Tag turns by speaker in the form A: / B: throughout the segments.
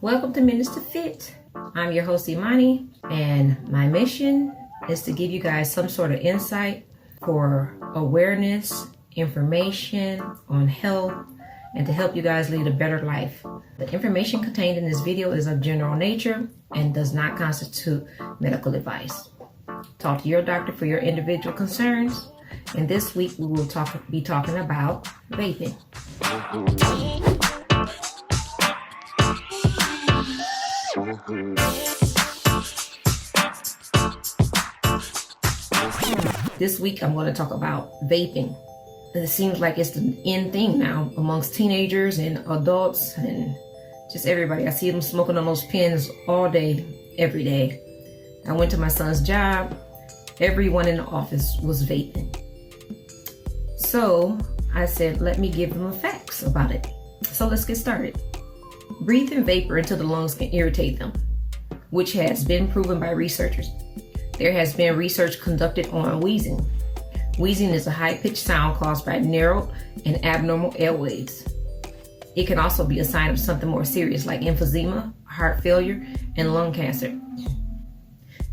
A: Welcome to Minutes to Fit. I'm your host Emani, and my mission is to give you guys some sort of insight for awareness, information on health, and to help you guys lead a better life. The information contained in this video is of general nature and does not constitute medical advice. Talk to your doctor for your individual concerns. And this week we will be talking about vaping. This week I'm going to talk about vaping. It seems like it's the in thing now amongst teenagers and adults and just everybody. I see them smoking on those pens all day, every day. I went to my son's job. Everyone in the office was vaping. So I said, let me give them the facts about it. So let's get started. Breathing vapor into the lungs can irritate them, which has been proven by researchers. There has been research conducted on wheezing. Wheezing is a high-pitched sound caused by narrowed and abnormal airways. It can also be a sign of something more serious like emphysema, heart failure, and lung cancer.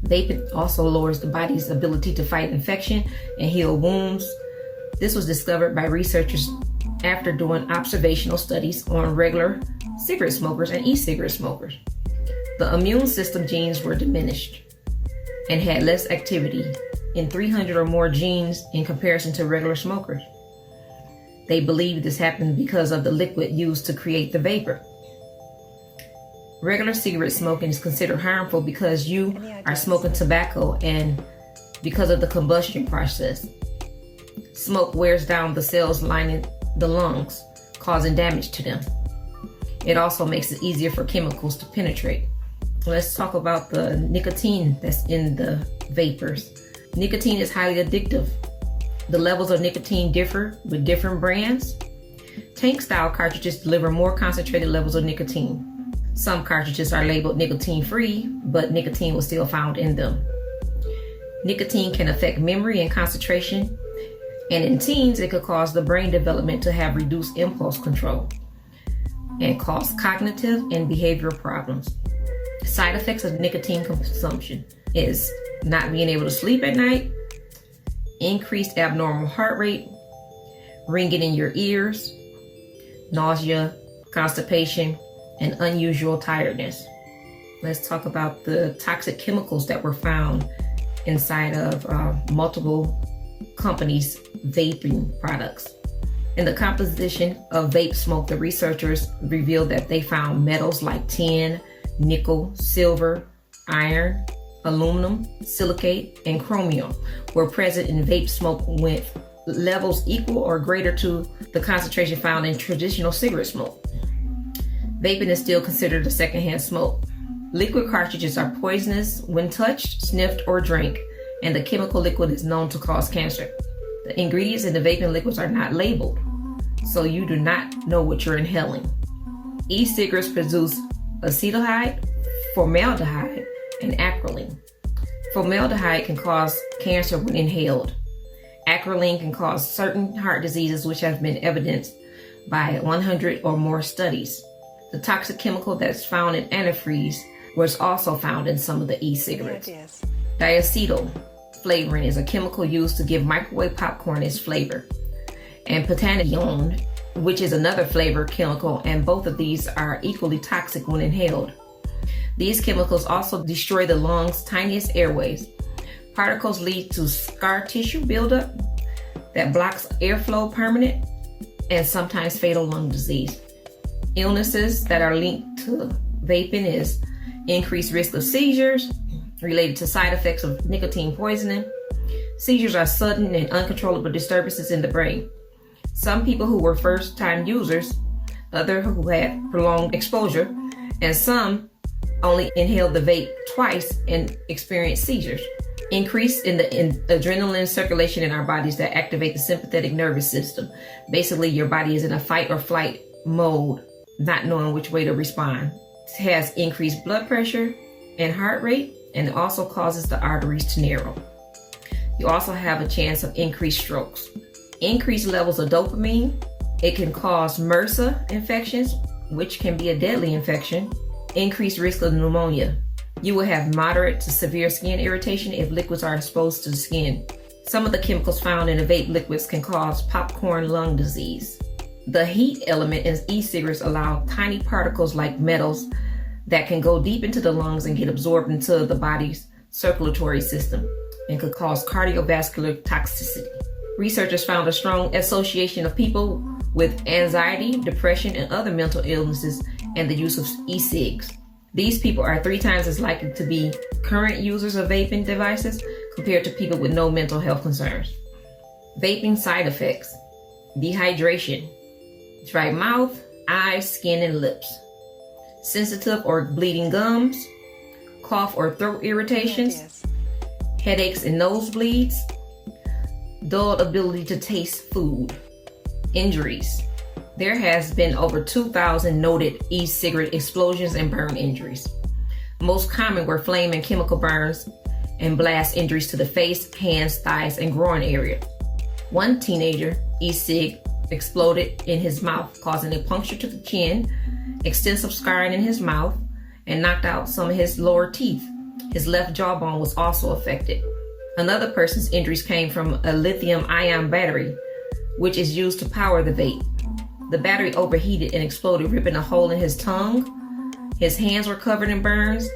A: Vaping also lowers the body's ability to fight infection and heal wounds. This was discovered by researchers after doing observational studies on regular cigarette smokers and e-cigarette smokers. The immune system genes were diminished and had less activity in 300 or more genes in comparison to regular smokers. They believe this happened because of the liquid used to create the vapor. Regular cigarette smoking is considered harmful because you are smoking tobacco and because of the combustion process. Smoke wears down the cells lining the lungs, causing damage to them. It also makes it easier for chemicals to penetrate. Let's talk about the nicotine that's in the vapors. Nicotine is highly addictive. The levels of nicotine differ with different brands. Tank-style cartridges deliver more concentrated levels of nicotine. Some cartridges are labeled nicotine-free, but nicotine was still found in them. Nicotine can affect memory and concentration, and in teens, it could cause the brain development to have reduced impulse control and cause cognitive and behavioral problems. Side effects of nicotine consumption is not being able to sleep at night, increased abnormal heart rate, ringing in your ears, nausea, constipation, and unusual tiredness. Let's talk about the toxic chemicals that were found inside of multiple companies' vaping products. In the composition of vape smoke, the researchers revealed that they found metals like tin, nickel, silver, iron, aluminum, silicate, and chromium were present in vape smoke with levels equal or greater to the concentration found in traditional cigarette smoke. Vaping is still considered a secondhand smoke. Liquid cartridges are poisonous when touched, sniffed, or drank, and the chemical liquid is known to cause cancer. The ingredients in the vaping liquids are not labeled, so you do not know what you're inhaling. E-cigarettes produce acetaldehyde, formaldehyde, and acrolein. Formaldehyde can cause cancer when inhaled. Acrolein can cause certain heart diseases, which have been evidenced by 100 or more studies. The toxic chemical that's found in antifreeze was also found in some of the e-cigarettes. Diacetyl flavoring is a chemical used to give microwave popcorn its flavor. And protanedione, which is another flavor chemical, and both of these are equally toxic when inhaled. These chemicals also destroy the lungs' tiniest airways. Particles lead to scar tissue buildup that blocks airflow permanent and sometimes fatal lung disease. Illnesses that are linked to vaping is increased risk of seizures related to side effects of nicotine poisoning. Seizures are sudden and uncontrollable disturbances in the brain. Some people who were first-time users, others who had prolonged exposure, and some only inhaled the vape twice and experienced seizures. Increase in the adrenaline circulation in our bodies that activate the sympathetic nervous system. Basically, your body is in a fight or flight mode, not knowing which way to respond. It has increased blood pressure and heart rate, and it also causes the arteries to narrow. You also have a chance of increased strokes. Increased levels of dopamine. It can cause MRSA infections, which can be a deadly infection. increased risk of pneumonia. You will have moderate to severe skin irritation if liquids are exposed to the skin. Some of the chemicals found in the vape liquids can cause popcorn lung disease. The heat element in e-cigarettes allow tiny particles like metals that can go deep into the lungs and get absorbed into the body's circulatory system and could cause cardiovascular toxicity. Researchers found a strong association of people with anxiety, depression, and other mental illnesses and the use of e-cigs. These people are 3 times as likely to be current users of vaping devices compared to people with no mental health concerns. Vaping side effects: dehydration, dry mouth, eyes, skin, and lips, sensitive or bleeding gums, cough or throat irritations, headaches and nosebleeds, dulled ability to taste food. Injuries: there has been over 2,000 noted e-cigarette explosions and burn injuries. Most common were flame and chemical burns and blast injuries to the face, hands, thighs, and groin area. One teenager e-cig exploded in his mouth, causing a puncture to the chin, extensive scarring in his mouth, and knocked out some of his lower teeth. His left jawbone was also affected. Another person's injuries came from a lithium-ion battery, which is used to power the vape. The battery overheated and exploded, ripping a hole in his tongue. His hands were covered in burns,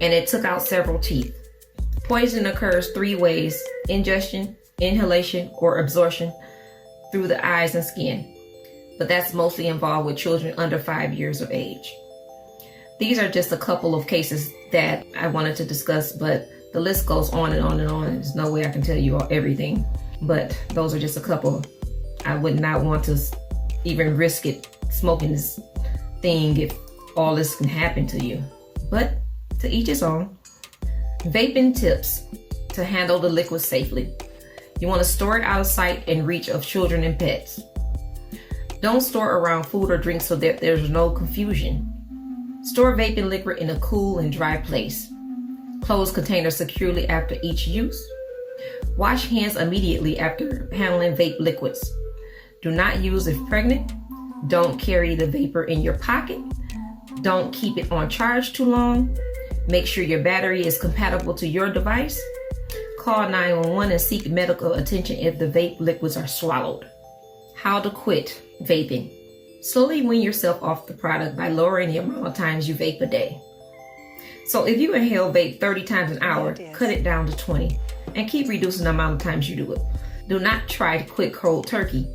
A: and it took out several teeth. Poison occurs 3 ways: ingestion, inhalation, or absorption through the eyes and skin, but that's mostly involved with children under 5 years of age. These are just a couple of cases that I wanted to discuss, but the list goes on and on and on. There's no way I can tell you all everything, but those are just a couple. I would not want to even risk it smoking this thing if all this can happen to you, but to each his own. Vaping tips to handle the liquid safely. You want to store it out of sight and reach of children and pets. Don't store around food or drink so that there's no confusion. Store vaping liquid in a cool and dry place. Close containers securely after each use. Wash hands immediately after handling vape liquids. Do not use if pregnant. Don't carry the vapor in your pocket. Don't keep it on charge too long. Make sure your battery is compatible to your device. Call 911 and seek medical attention if the vape liquids are swallowed. How to quit vaping. Slowly wean yourself off the product by lowering the amount of times you vape a day. So if you inhale vape 30 times an hour, cut it down to 20 and keep reducing the amount of times you do it. Do not try to quit cold turkey.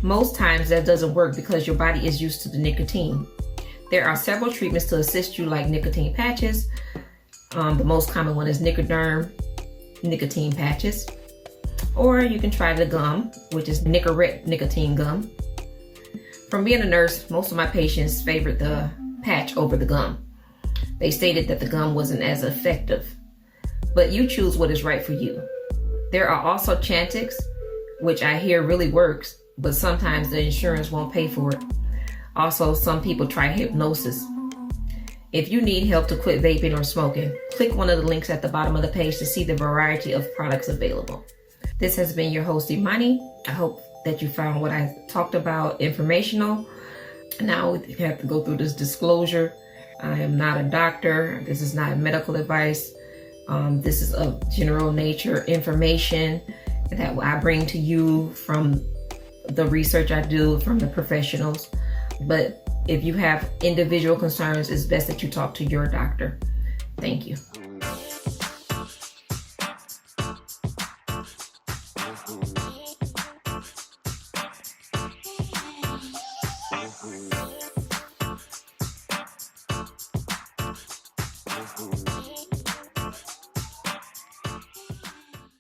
A: Most times that doesn't work because your body is used to the nicotine. There are several treatments to assist you, like nicotine patches. The most common one is Nicoderm nicotine patches. Or you can try the gum, which is Nicorette nicotine gum. From being a nurse, most of my patients favored the patch over the gum. They stated that the gum wasn't as effective, but you choose what is right for you. There are also Chantix, which I hear really works, but sometimes the insurance won't pay for it. Also, some people try hypnosis. If you need help to quit vaping or smoking, click one of the links at the bottom of the page to see the variety of products available. This has been your host, Emani. I hope that you found what I talked about informational. Now we have to go through this disclosure. I am not a doctor. This is not medical advice. This is of general nature information that I bring to you from the research I do from the professionals. But if you have individual concerns, it's best that you talk to your doctor. Thank you.
B: Mm-hmm.